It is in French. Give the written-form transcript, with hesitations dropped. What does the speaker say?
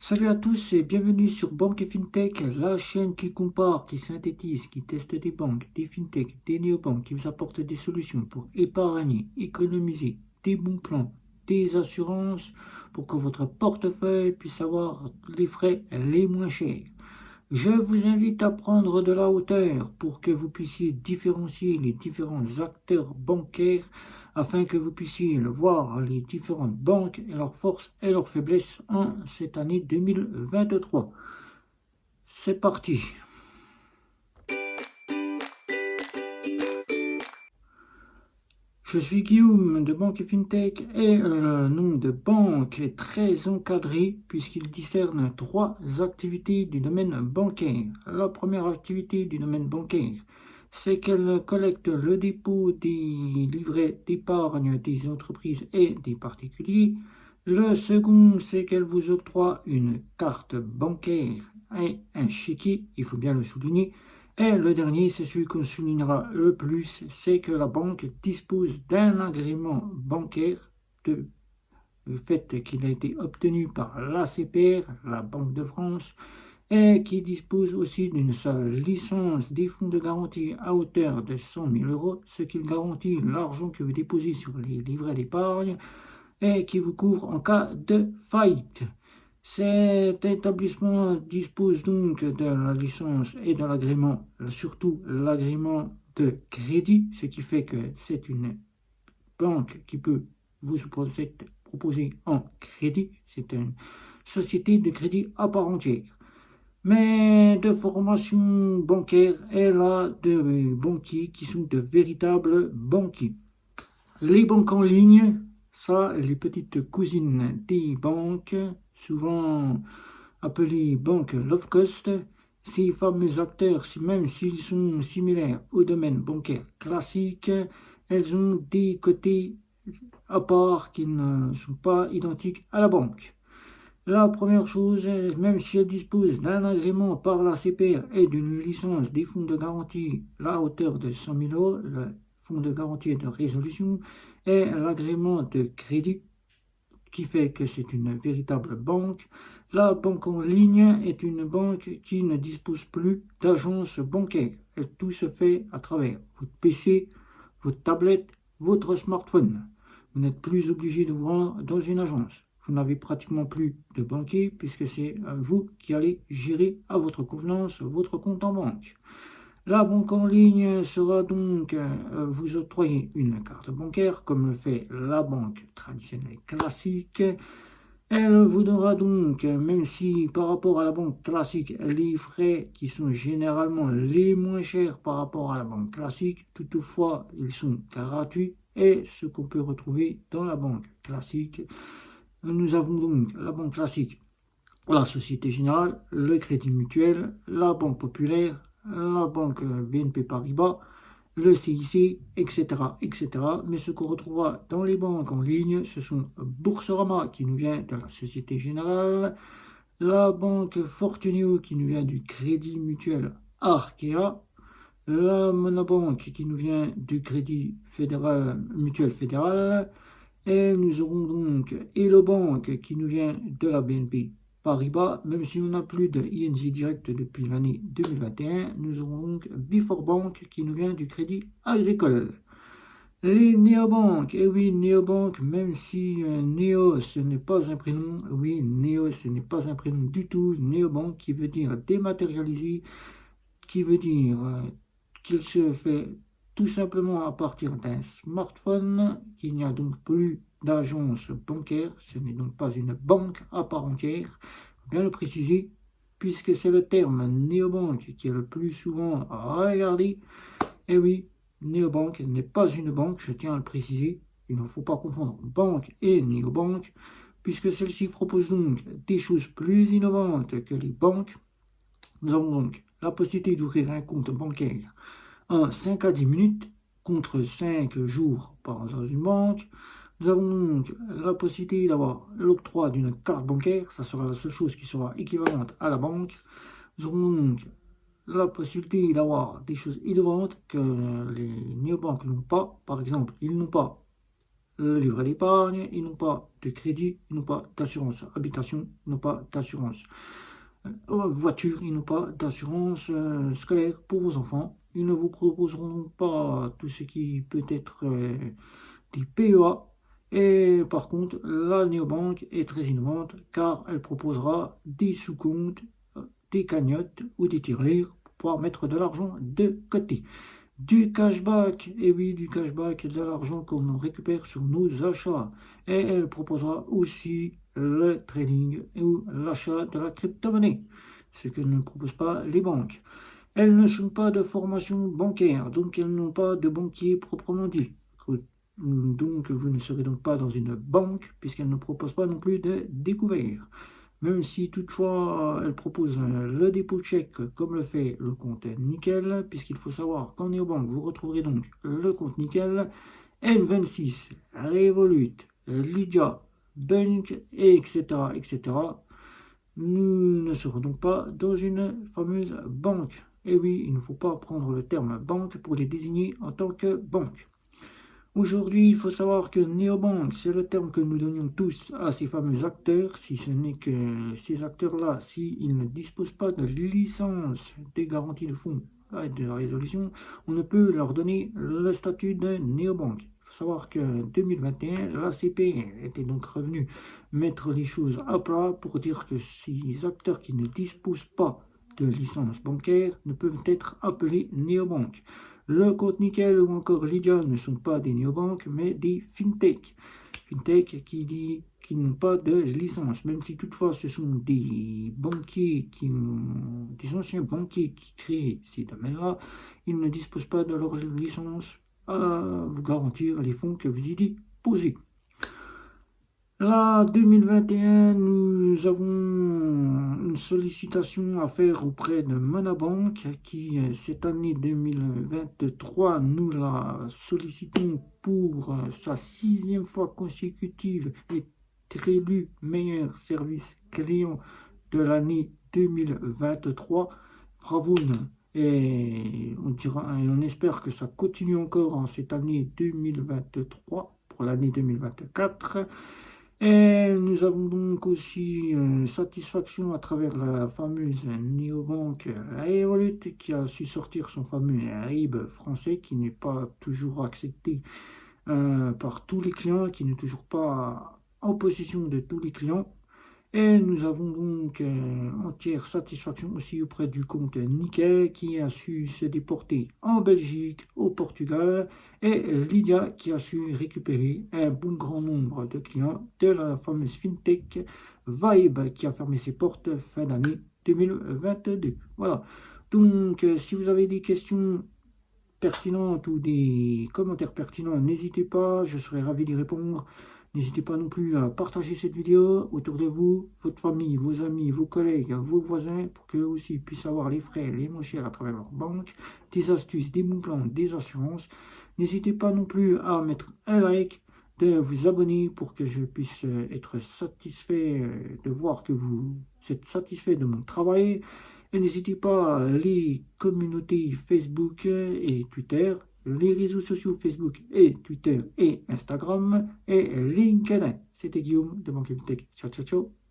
Salut à tous et bienvenue sur Banque et FinTech, la chaîne qui compare, qui synthétise, qui teste des banques, des FinTech, des néobanques, qui vous apporte des solutions pour épargner, économiser, des bons plans, des assurances, pour que votre portefeuille puisse avoir les frais les moins chers. Je vous invite à prendre de la hauteur pour que vous puissiez différencier les différents acteurs bancaires afin que vous puissiez voir les différentes banques et leurs forces et leurs faiblesses en cette année 2023. C'est parti. Je suis Guillaume de Banque et FinTech et le nom de banque est très encadré puisqu'il discerne trois activités du domaine bancaire. La première activité du domaine bancaire, c'est qu'elle collecte le dépôt des livrets d'épargne des entreprises et des particuliers. Le second, c'est qu'elle vous octroie une carte bancaire et un chéquier, il faut bien le souligner. Et le dernier, c'est celui qu'on soulignera le plus, c'est que la banque dispose d'un agrément bancaire de le fait qu'il a été obtenu par l'ACPR, la Banque de France, et qui dispose aussi d'une seule licence des fonds de garantie à hauteur de 100 000 euros, ce qui garantit l'argent que vous déposez sur les livrets d'épargne et qui vous couvre en cas de faillite. Cet établissement dispose donc de la licence et de l'agrément, surtout l'agrément de crédit, ce qui fait que c'est une banque qui peut vous proposer en crédit. C'est une société de crédit à part entière. Mais de formation bancaire, elle a des banquiers qui sont de véritables banquiers. Les banques en ligne, ça, les petites cousines des banques, souvent appelées banques low cost, ces fameux acteurs, même s'ils sont similaires au domaine bancaire classique, elles ont des côtés à part qui ne sont pas identiques à la banque. La première chose, même si elle dispose d'un agrément par la CPR et d'une licence des fonds de garantie à hauteur de 100 000 euros, le fonds de garantie et de résolution, et l'agrément de crédit, qui fait que c'est une véritable banque. La banque en ligne est une banque qui ne dispose plus d'agence bancaire. Et tout se fait à travers votre PC, votre tablette, votre smartphone. Vous n'êtes plus obligé de vous rendre dans une agence. Vous n'avez pratiquement plus de banquier puisque c'est vous qui allez gérer à votre convenance votre compte en banque. La banque en ligne sera donc vous octroyer une carte bancaire comme le fait la banque traditionnelle classique. Elle vous donnera donc, même si par rapport à la banque classique, les frais qui sont généralement les moins chers par rapport à la banque classique, toutefois ils sont gratuits et ce qu'on peut retrouver dans la banque classique. Nous avons donc la banque classique, la Société Générale, le Crédit Mutuel, la Banque Populaire, la banque BNP Paribas, le CIC, etc., etc. Mais ce qu'on retrouvera dans les banques en ligne, ce sont Boursorama qui nous vient de la Société Générale, la banque Fortuneo qui nous vient du Crédit Mutuel Arkea, la Monobank qui nous vient du Crédit Fédéral, Mutuel Fédéral, et nous aurons donc Hello Bank qui nous vient de la BNP Paribas, même si on n'a plus de ING Direct depuis l'année 2021, nous aurons donc Before Bank qui nous vient du Crédit Agricole. Les néobanques, et oui, néobanques, même si néo ce n'est pas un prénom, oui, néo ce n'est pas un prénom du tout, néobanque qui veut dire dématérialisé, qui veut dire qu'il se fait tout simplement à partir d'un smartphone, qu'il n'y a donc plus d'agence bancaire, ce n'est donc pas une banque à part entière, bien le préciser, puisque c'est le terme néobanque qui est le plus souvent regardé. Et oui, néobanque n'est pas une banque, je tiens à le préciser, il ne faut pas confondre banque et néobanque, puisque celle-ci propose donc des choses plus innovantes que les banques. Nous avons donc la possibilité d'ouvrir un compte bancaire en 5 à 10 minutes contre 5 jours dans une banque. Nous avons donc la possibilité d'avoir l'octroi d'une carte bancaire, ça sera la seule chose qui sera équivalente à la banque. Nous aurons donc la possibilité d'avoir des choses innovantes que les néobanques n'ont pas. Par exemple, ils n'ont pas le livret d'épargne, ils n'ont pas de crédit, ils n'ont pas d'assurance habitation, ils n'ont pas d'assurance voiture, ils n'ont pas d'assurance scolaire pour vos enfants. Ils ne vous proposeront pas tout ce qui peut être des PEA. Et par contre, la néobanque est très innovante car elle proposera des sous-comptes, des cagnottes ou des tirelires pour pouvoir mettre de l'argent de côté. Du cashback, et oui, du cashback, de l'argent qu'on récupère sur nos achats. Et elle proposera aussi le trading ou l'achat de la crypto-monnaie, ce que ne proposent pas les banques. Elles ne sont pas de formation bancaire, donc elles n'ont pas de banquier proprement dit. Donc vous ne serez donc pas dans une banque, puisqu'elles ne proposent pas non plus de découvert. Même si toutefois elle propose le dépôt de chèque comme le fait le compte Nickel, puisqu'il faut savoir qu'en néobanque vous retrouverez donc le compte Nickel, N26, Revolut, Lydia, Bunk, etc., etc. Nous ne serons donc pas dans une fameuse banque. Et oui, il ne faut pas prendre le terme banque pour les désigner en tant que banque. Aujourd'hui, il faut savoir que néobanque, c'est le terme que nous donnions tous à ces fameux acteurs, si ce n'est que ces acteurs-là, s'ils ne disposent pas de licence des garanties de fonds et de résolution, on ne peut leur donner le statut de néobanque. Il faut savoir que 2021, l'ACP était donc revenu mettre les choses à plat pour dire que ces acteurs qui ne disposent pas de licence bancaire ne peuvent être appelés néobanques. Le compte Nickel ou encore Lydia ne sont pas des néobanques, mais des fintech. Fintech qui n'ont pas de licence, même si toutefois ce sont des banquiers des anciens banquiers qui créent ces domaines-là, ils ne disposent pas de leur licence à vous garantir les fonds que vous y déposez. Là, 2021, nous avons une sollicitation à faire auprès de Monabank qui, cette année 2023, nous la sollicitons pour sa 6e fois consécutive être élu meilleur service client de l'année 2023. Bravo, et on espère que ça continue encore en cette année 2023 pour l'année 2024. Et nous avons donc aussi satisfaction à travers la fameuse néobanque Revolut qui a su sortir son fameux RIB français qui n'est pas toujours accepté par tous les clients, qui n'est toujours pas en possession de tous les clients. Et nous avons donc entière satisfaction aussi auprès du compte Nickel qui a su se déporter en Belgique, au Portugal, et Lydia qui a su récupérer un bon grand nombre de clients de la fameuse fintech Vibe qui a fermé ses portes fin d'année 2022. Voilà. Donc, si vous avez des questions pertinentes ou des commentaires pertinents, n'hésitez pas, je serai ravi d'y répondre. N'hésitez pas non plus à partager cette vidéo autour de vous, votre famille, vos amis, vos collègues, vos voisins, pour qu'eux aussi puissent avoir les frais les moins chers à travers leur banque, des astuces, des bons plans, des assurances. N'hésitez pas non plus à mettre un like, de vous abonner pour que je puisse être satisfait de voir que vous êtes satisfait de mon travail. Et n'hésitez pas à les communautés Facebook et Twitter, les réseaux sociaux Facebook et Twitter et Instagram et LinkedIn. C'était Guillaume de Banque Tech. Ciao, ciao, ciao.